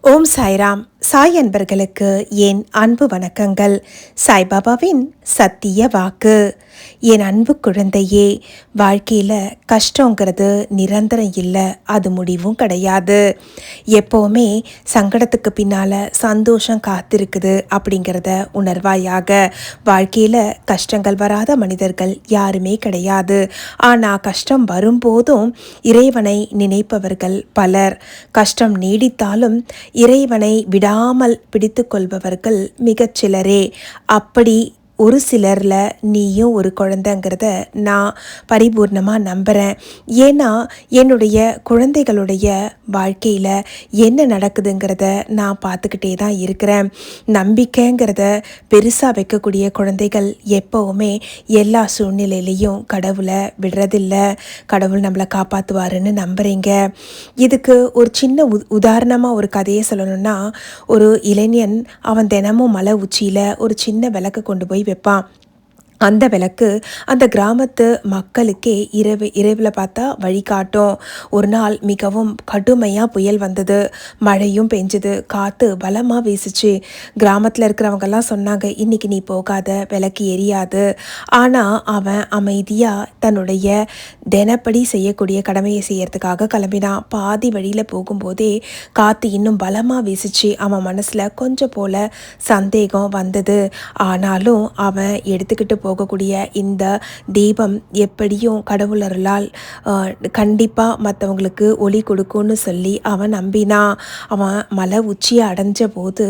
ஓம் சாய்ராம். சாய் அன்பர்களுக்கு என் அன்பு வணக்கங்கள். சாய்பாபாவின் சத்திய வாக்கு. என் அன்பு குழந்தையே, வாழ்க்கையில் கஷ்டங்கிறது நிரந்தரம் இல்லை, அது முடிவும் கிடையாது. எப்போவுமே சங்கடத்துக்கு பின்னால் சந்தோஷம் காத்திருக்குது அப்படிங்கிறத உணர்வாயாக. வாழ்க்கையில் கஷ்டங்கள் வராத மனிதர்கள் யாருமே கிடையாது. ஆனால் கஷ்டம் வரும்போதும் இறைவனை நினைப்பவர்கள் பலர். கஷ்டம் நீடித்தாலும் இறைவனை விடாமல் பிடித்து கொள்பவர்கள் மிகச்சிலரே. அப்படி ஒரு சிலரில் நீயும் ஒரு குழந்தைங்கிறத நான் பரிபூர்ணமாக நம்புகிறேன். ஏன்னா என்னுடைய குழந்தைகளுடைய வாழ்க்கையில் என்ன நடக்குதுங்கிறத நான் பார்த்துக்கிட்டே தான் இருக்கிறேன். நம்பிக்கைங்கிறத பெருசாக வைக்கக்கூடிய குழந்தைகள் எப்போவுமே எல்லா சூழ்நிலையிலையும் கடவுளை விடுறதில்ல. கடவுள் நம்மளை காப்பாற்றுவாருன்னு நம்புகிறீங்க. இதுக்கு ஒரு சின்ன உதாரணமாக ஒரு கதையை சொல்லணும்னா, ஒரு இளைஞன் அவன் தினமும் மலை உச்சியில் ஒரு சின்ன விளக்கு கொண்டு போய் வைப்பான். அந்த விளக்கு அந்த கிராமத்து மக்களுக்கே இரவில் பார்த்தா வழிகாட்டும். ஒரு நாள் மிகவும் கடுமையாக புயல் வந்தது. மழையும் பெஞ்சுது, காற்று பலமாக வீசுச்சு. கிராமத்தில் இருக்கிறவங்கெல்லாம் சொன்னாங்க, இன்னைக்கு நீ போகாத, விளக்கு எரியாது. ஆனால் அவன் அமைதியாக தன்னுடைய தினப்படி செய்யக்கூடிய கடமையை செய்யறதுக்காக கிளம்பினான். பாதி வழியில் போகும்போதே காற்று இன்னும் பலமாக வீசுச்சு. அவன் மனசில் கொஞ்சம் போல சந்தேகம் வந்தது. ஆனாலும் அவன் எடுத்துக்கிட்டு போகக்கூடிய இந்த தீபம் எப்படியும் கடவுள் அருளால் கண்டிப்பாக மற்றவங்களுக்கு ஒளி கொடுக்கும்னு சொல்லி அவன் நம்பினான். அவன் மலை உச்சியை அடைஞ்ச போது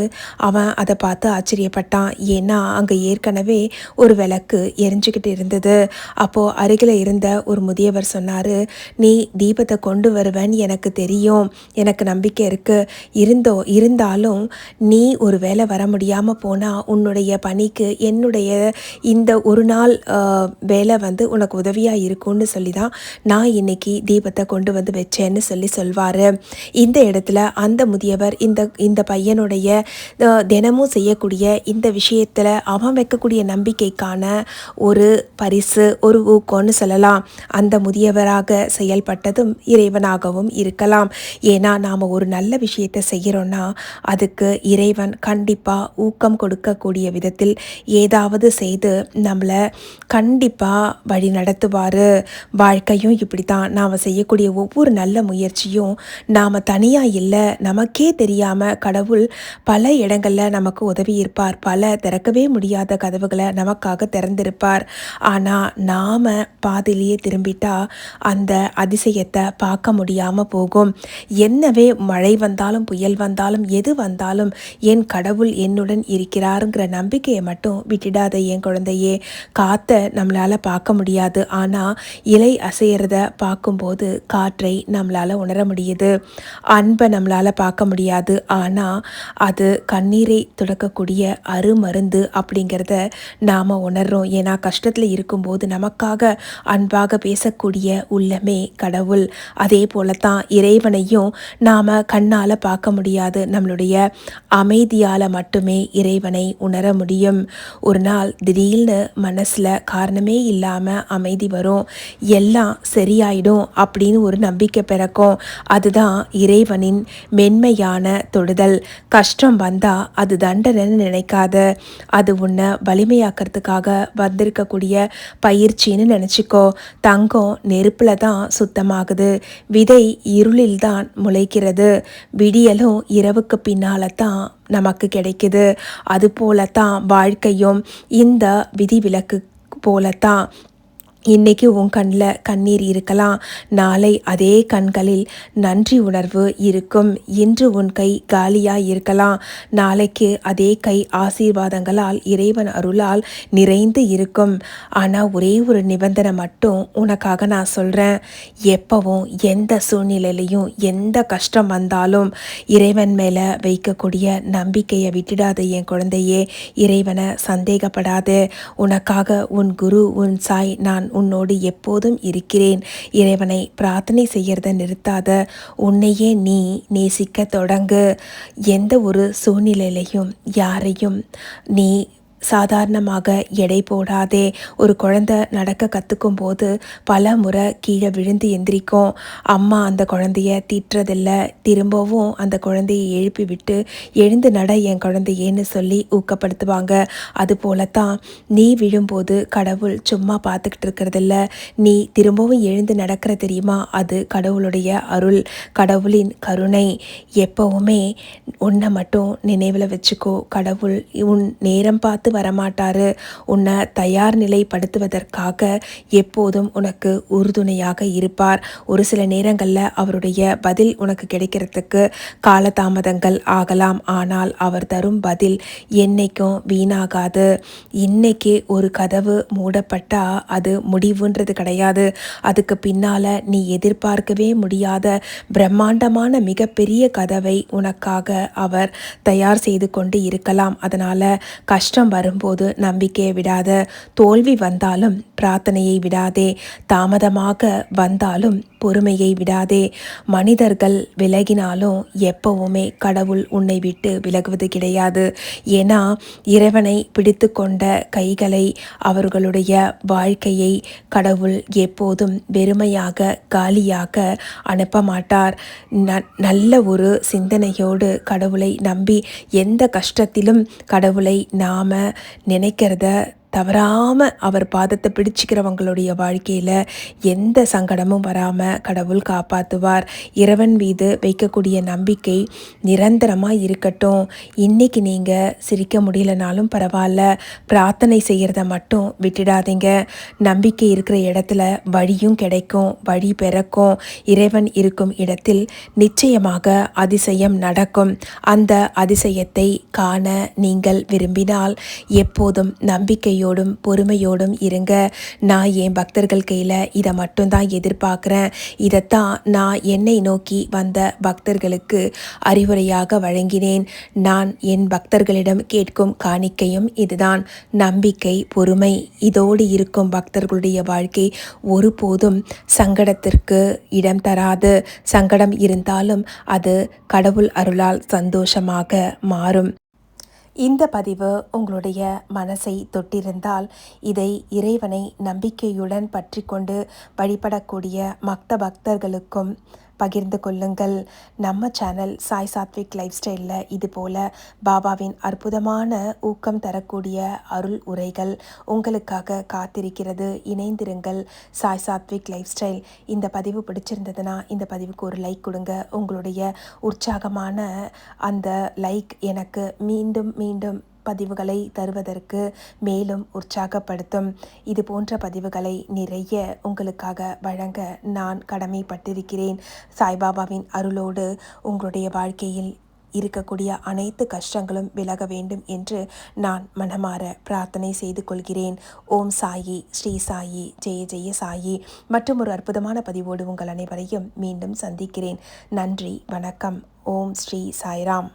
அவன் அதை பார்த்து ஆச்சரியப்பட்டான். ஏன்னா அங்கே ஏற்கனவே ஒரு விளக்கு எரிஞ்சுக்கிட்டு இருந்தது. அப்போது அருகில் இருந்த ஒரு முதியவர் சொன்னார், நீ தீபத்தை கொண்டு வருவேன்னு எனக்கு தெரியும், எனக்கு நம்பிக்கை இருக்குது. இருந்தாலும் நீ ஒரு வேளை வர முடியாமல் போனால் உன்னுடைய பணிக்கு என்னுடைய இந்த ஒரு நாள் வேலை உனக்கு உதவியாக இருக்கும்னு சொல்லி தான் நான் இன்னைக்கு தீபத்தை கொண்டு வந்து வச்சேன்னு சொல்வார். இந்த இடத்துல அந்த முதியவர் இந்த பையனுடைய தினமும் செய்யக்கூடிய இந்த விஷயத்தில் அவன் வைக்கக்கூடிய நம்பிக்கைக்கான ஒரு பரிசு, ஒரு ஊக்கம்னு சொல்லலாம். அந்த முதியவராக செயல்பட்டதும் இறைவனாகவும் இருக்கலாம். ஏன்னா நாம் ஒரு நல்ல விஷயத்தை செய்கிறோன்னா அதுக்கு இறைவன் கண்டிப்பாக ஊக்கம் கொடுக்கக்கூடிய விதத்தில் ஏதாவது செய்து நம்மளை கண்டிப்பாக வழி நடத்துவார். வாழ்க்கையும் இப்படி தான். நாம் செய்யக்கூடிய ஒவ்வொரு நல்ல முயற்சியும் நாம் தனியாக இல்லை, நமக்கே தெரியாமல் கடவுள் பல இடங்களில் நமக்கு உதவி இருப்பார். பல திறக்கவே முடியாத கதவுகளை நமக்காக திறந்திருப்பார். ஆனால் நாம் பாதிலேயே திரும்பிட்டா அந்த அதிசயத்தை பார்க்க முடியாமல் போகும். என்னவே மழை வந்தாலும் புயல் வந்தாலும் எது வந்தாலும் என் கடவுள் என்னுடன் இருக்கிறாருங்கிற நம்பிக்கையை மட்டும் விட்டுடாத என் குழந்தையே. காற்றை நம்மளால் பார்க்க முடியாது, ஆனால் இலை அசைகிறத பார்க்கும்போது காற்றை நம்மளால் உணர முடியுது. அன்பை நம்மளால் பார்க்க முடியாது, ஆனால் அது கண்ணீரை துடக்கக்கூடிய அருமருந்து அப்படிங்கிறத நாம் உணர்றோம். ஏன்னா கஷ்டத்தில் இருக்கும்போது நமக்காக அன்பாக பேசக்கூடிய உள்ளமே கடவுள். அதே போல தான் இறைவனையும் நாம் கண்ணால் பார்க்க முடியாது, நம்மளுடைய அமைதியால் மட்டுமே இறைவனை உணர முடியும். ஒரு நாள் திடீர்னு மனசில் காரணமே இல்லாமல் அமைதி வரும். எல்லாம் சரியாயிடும் அப்படின்னு ஒரு நம்பிக்கை பிறக்கும். அதுதான் இறைவனின் மென்மையான தொடுதல். கஷ்டம் வந்தால் அது தண்டனைன்னு நினைக்காத, அது உன்னை வலிமையாக்கிறதுக்காக வந்திருக்கக்கூடிய பயிற்சின்னு நினச்சிக்கோ. தங்கம் நெருப்பில் தான் சுத்தமாகுது, விதை இருளில் தான் முளைக்கிறது, விடியலும் இரவுக்கு பின்னால் தான் நமக்கு கிடைக்குது. அதுபோல தான் வாழ்க்கையும் இந்த விதிவிலக்கு போலத்தான். இன்றைக்கி உன் கண்ணில் கண்ணீர் இருக்கலாம், நாளை அதே கண்களில் நன்றி உணர்வு இருக்கும். இன்று உன் கை காலியாக இருக்கலாம், நாளைக்கு அதே கை ஆசீர்வாதங்களால் இறைவன் அருளால் நிறைந்து இருக்கும். ஆனால் ஒரே ஒரு நிபந்தனை மட்டும் உனக்காக நான் சொல்கிறேன். எப்பவும் எந்த சூழ்நிலையிலையும் எந்த கஷ்டம் வந்தாலும் இறைவன் மேலே வைக்கக்கூடிய நம்பிக்கையை விட்டுடாத என் குழந்தையே. இறைவனை சந்தேகப்படாது. உனக்காக உன் குரு, உன் சாய், நான் உன்னோடு எப்போதும் இருக்கிறேன். இறைவனை பிரார்த்தனை செய்யறத நிறுத்தாத. உன்னையே நீ நேசிக்க தொடங்கு. எந்த ஒரு சூழ்நிலையிலையும் யாரையும் நீ சாதாரணமாக எடை போடாதே. ஒரு குழந்தை நடக்க கற்றுக்கும் போது பல முறை கீழே விழுந்து எந்திரிக்கும். அம்மா அந்த குழந்தைய திட்டுறதில்ல, திரும்பவும் அந்த குழந்தையை எழுப்பி விட்டு எழுந்து நட என் குழந்தையேன்னு சொல்லி ஊக்கப்படுத்துவாங்க. அதுபோலத்தான் நீ விழும்போது கடவுள் சும்மா பார்த்துக்கிட்டு இருக்கிறதில்ல, நீ திரும்பவும் எழுந்து நடக்கிற தெரியுமா, அது கடவுளுடைய அருள், கடவுளின் கருணை. எப்பவுமே உன்னை மட்டும் நினைவில் வச்சுக்கோ, கடவுள் உன் நேரம் பார்த்து வரமாட்டாரு, உன்னை தயார் நிலைப்படுத்துவதற்காக எப்போதும் உனக்கு உறுதுணையாக இருப்பார். ஒரு சில நேரங்களில் அவருடைய பதில் உனக்கு கிடைக்கிறதுக்கு காலதாமதங்கள் ஆகலாம், ஆனால் அவர் தரும் பதில் என்னைக்கும் வீணாகாது. இன்னைக்கு ஒரு கதவு மூடப்பட்டா அது முடிவுன்றது கிடையாது. அதுக்கு பின்னால நீ எதிர்பார்க்கவே முடியாத பிரம்மாண்டமான மிகப்பெரிய கதவை உனக்காக அவர் தயார் செய்து கொண்டு இருக்கலாம். அதனால கஷ்டம் வரும்போது நம்பிக்கையை விடாத, தோல்வி வந்தாலும் பிரார்த்தனையை விடாதே, தாமதமாக வந்தாலும் பொறுமையை விடாதே. மனிதர்கள் விலகினாலும் எப்பவுமே கடவுள் உன்னை விட்டு விலகுவது கிடையாது. ஏன்னா இறைவனை பிடித்து கொண்ட கைகளை, அவர்களுடைய வாழ்க்கையை கடவுள் எப்போதும் வெறுமையாக காலியாக அனுப்ப மாட்டார். நல்ல ஒரு சிந்தனையோடு கடவுளை நம்பி எந்த கஷ்டத்திலும் கடவுளை நாம் நினைக்கிறத தவறாமல் அவர் பாதத்தை பிடிச்சிக்கிறவங்களுடைய வாழ்க்கையில் எந்த சங்கடமும் வராமல் கடவுள் காப்பாற்றுவார். இறைவன் மீது வைக்கக்கூடிய நம்பிக்கை நிரந்தரமாக இருக்கட்டும். இன்றைக்கி நீங்கள் சிரிக்க முடியலனாலும் பரவாயில்ல, பிரார்த்தனை செய்கிறத மட்டும் விட்டுடாதீங்க. நம்பிக்கை இருக்கிற இடத்துல வழியும் கிடைக்கும், வழி பிறக்கும். இறைவன் இருக்கும் இடத்தில் நிச்சயமாக அதிசயம் நடக்கும். அந்த அதிசயத்தை காண நீங்கள் விரும்பினால் எப்போதும் நம்பிக்கையோடும் பொறுமையோடும் இருங்க. நான் என் பக்தர்கள் கையில் இதை மட்டும்தான் எதிர்பார்க்குறேன். இதைத்தான் நான் என்னை நோக்கி வந்த பக்தர்களுக்கு அறிவுரையாக வழங்கினேன். நான் என் பக்தர்களிடம் கேட்கும் காணிக்கையும் இதுதான், நம்பிக்கை, பொறுமை. இதோடு இருக்கும் பக்தர்களுடைய வாழ்க்கை ஒருபோதும் சங்கடத்திற்கு இடம் தராது. சங்கடம் இருந்தாலும் அது கடவுள் அருளால் சந்தோஷமாக மாறும். இந்த பதிவு உங்களுடைய மனசை தொட்டிருந்தால் இதை இறைவனை நம்பிக்கையுடன் பற்றி கொண்டு வழிபடக்கூடிய பக்தர்களுக்கும் பகிர்ந்து கொள்ளுங்கள். நம்ம சேனல் சாய் சாத்விக் லைஃப் ஸ்டைலில் இது போல் பாபாவின் அற்புதமான ஊக்கம் தரக்கூடிய அருள் உரைகள் உங்களுக்காக காத்திருக்கிறது. இணைந்திருங்கள். Sai Satwik life style. இந்த பதிவு பிடிச்சிருந்ததுன்னா இந்த பதிவுக்கு ஒரு லைக் கொடுங்க. உங்களுடைய உற்சாகமான அந்த லைக் எனக்கு மீண்டும் மீண்டும் பதிவுகளை தருவதற்கு மேலும் உற்சாகப்படுத்தும். இது போன்ற பதிவுகளை நிறைய உங்களுக்காக வழங்க நான் கடமைப்பட்டிருக்கிறேன். சாய்பாபாவின் அருளோடு உங்களுடைய வாழ்க்கையில் இருக்கக்கூடிய அனைத்து கஷ்டங்களும் விலக வேண்டும் என்று நான் மனமாற பிரார்த்தனை செய்து கொள்கிறேன். ஓம் சாயி, ஸ்ரீ சாயி, ஜெய ஜெய சாயி. மற்றும் ஒரு அற்புதமான பதிவோடு உங்கள் அனைவரையும் மீண்டும் சந்திக்கிறேன். நன்றி, வணக்கம். ஓம் ஸ்ரீ சாய்ராம்.